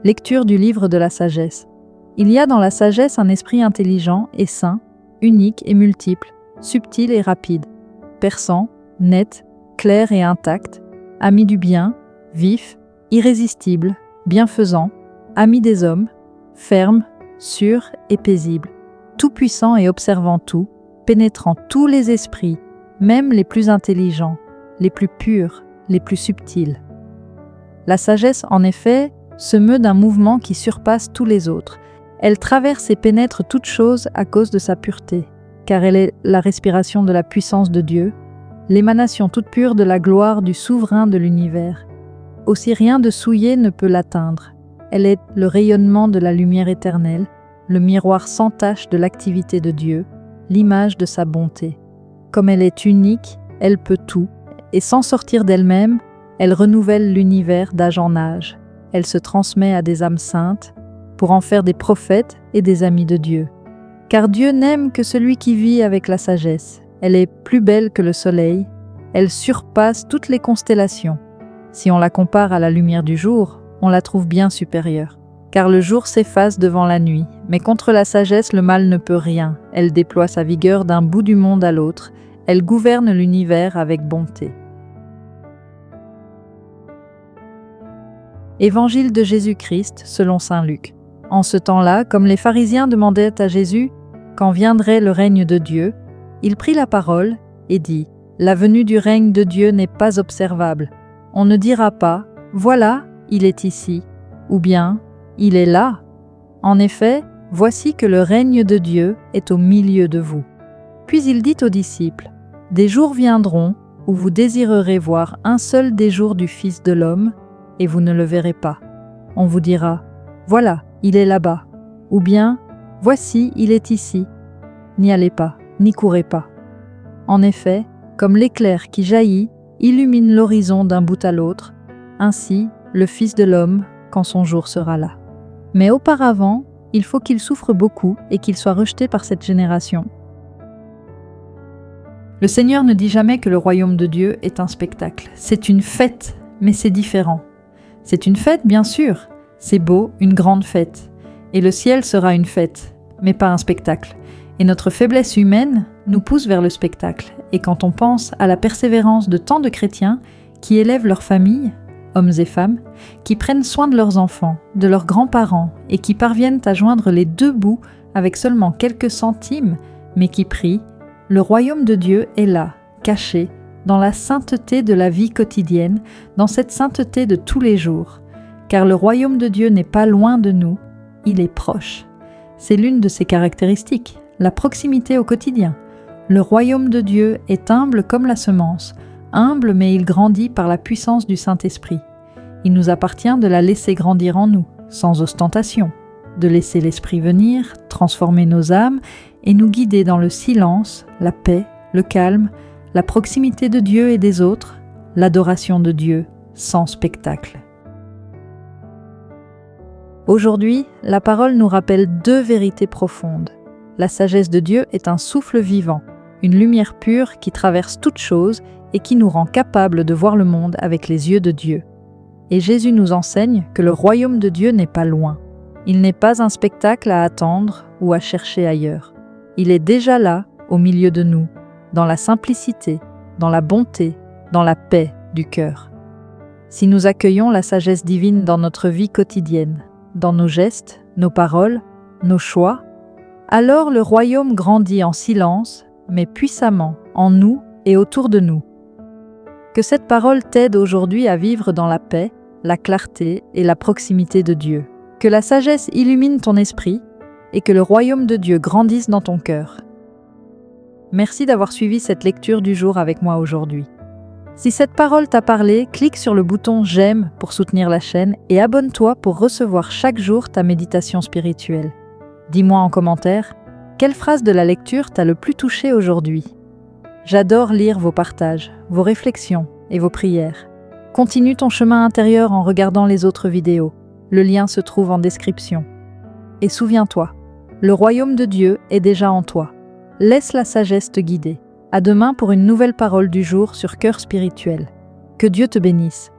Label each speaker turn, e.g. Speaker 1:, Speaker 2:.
Speaker 1: Lecture du livre de la sagesse. Il y a dans la sagesse un esprit intelligent et sain, unique et multiple, subtil et rapide, perçant, net, clair et intact, ami du bien, vif, irrésistible, bienfaisant, ami des hommes, ferme, sûr et paisible, tout-puissant et observant tout, pénétrant tous les esprits, même les plus intelligents, les plus purs, les plus subtils. La sagesse, en effet, se meut d'un mouvement qui surpasse tous les autres. Elle traverse et pénètre toute chose à cause de sa pureté, car elle est la respiration de la puissance de Dieu, l'émanation toute pure de la gloire du souverain de l'univers. Aussi rien de souillé ne peut l'atteindre. Elle est le rayonnement de la lumière éternelle, le miroir sans tache de l'activité de Dieu, l'image de sa bonté. Comme elle est unique, elle peut tout, et sans sortir d'elle-même, elle renouvelle l'univers d'âge en âge. Elle se transmet à des âmes saintes pour en faire des prophètes et des amis de Dieu. Car Dieu n'aime que celui qui vit avec la sagesse. Elle est plus belle que le soleil, elle surpasse toutes les constellations. Si on la compare à la lumière du jour, on la trouve bien supérieure. Car le jour s'efface devant la nuit, mais contre la sagesse le mal ne peut rien. Elle déploie sa vigueur d'un bout du monde à l'autre, elle gouverne l'univers avec bonté. Évangile de Jésus-Christ selon saint Luc. En ce temps-là, comme les pharisiens demandaient à Jésus quand viendrait le règne de Dieu, il prit la parole et dit : La venue du règne de Dieu n'est pas observable. On ne dira pas : Voilà, il est ici, ou bien il est là. En effet, voici que le règne de Dieu est au milieu de vous. Puis il dit aux disciples : Des jours viendront où vous désirerez voir un seul des jours du Fils de l'homme, et vous ne le verrez pas. On vous dira : Voilà, il est là-bas. Ou bien, voici, il est ici. N'y allez pas, n'y courez pas. En effet, comme l'éclair qui jaillit, illumine l'horizon d'un bout à l'autre, ainsi le Fils de l'homme quand son jour sera là. Mais auparavant, il faut qu'il souffre beaucoup et qu'il soit rejeté par cette génération. Le Seigneur ne dit jamais que le royaume de Dieu est un spectacle. C'est une fête, mais c'est différent. C'est une fête, bien sûr. C'est beau, une grande fête. Et le ciel sera une fête, mais pas un spectacle. Et notre faiblesse humaine nous pousse vers le spectacle. Et quand on pense à la persévérance de tant de chrétiens qui élèvent leurs familles, hommes et femmes, qui prennent soin de leurs enfants, de leurs grands-parents, et qui parviennent à joindre les deux bouts avec seulement quelques centimes, mais qui prient, le royaume de Dieu est là, caché, dans la sainteté de la vie quotidienne, dans cette sainteté de tous les jours. Car le royaume de Dieu n'est pas loin de nous, il est proche. C'est l'une de ses caractéristiques, la proximité au quotidien. Le royaume de Dieu est humble comme la semence, humble mais il grandit par la puissance du Saint-Esprit. Il nous appartient de la laisser grandir en nous, sans ostentation, de laisser l'Esprit venir, transformer nos âmes et nous guider dans le silence, la paix, le calme, la proximité de Dieu et des autres, l'adoration de Dieu sans spectacle. Aujourd'hui, la parole nous rappelle deux vérités profondes. La sagesse de Dieu est un souffle vivant, une lumière pure qui traverse toute chose et qui nous rend capables de voir le monde avec les yeux de Dieu. Et Jésus nous enseigne que le royaume de Dieu n'est pas loin. Il n'est pas un spectacle à attendre ou à chercher ailleurs. Il est déjà là, au milieu de nous, dans la simplicité, dans la bonté, dans la paix du cœur. Si nous accueillons la sagesse divine dans notre vie quotidienne, dans nos gestes, nos paroles, nos choix, alors le royaume grandit en silence, mais puissamment en nous et autour de nous. Que cette parole t'aide aujourd'hui à vivre dans la paix, la clarté et la proximité de Dieu. Que la sagesse illumine ton esprit et que le royaume de Dieu grandisse dans ton cœur. Merci d'avoir suivi cette lecture du jour avec moi aujourd'hui. Si cette parole t'a parlé, clique sur le bouton « J'aime » pour soutenir la chaîne et abonne-toi pour recevoir chaque jour ta méditation spirituelle. Dis-moi en commentaire, quelle phrase de la lecture t'a le plus touché aujourd'hui ? J'adore lire vos partages, vos réflexions et vos prières. Continue ton chemin intérieur en regardant les autres vidéos. Le lien se trouve en description. Et souviens-toi, le royaume de Dieu est déjà en toi. Laisse la sagesse te guider. À demain pour une nouvelle parole du jour sur Cœur Spirituel. Que Dieu te bénisse.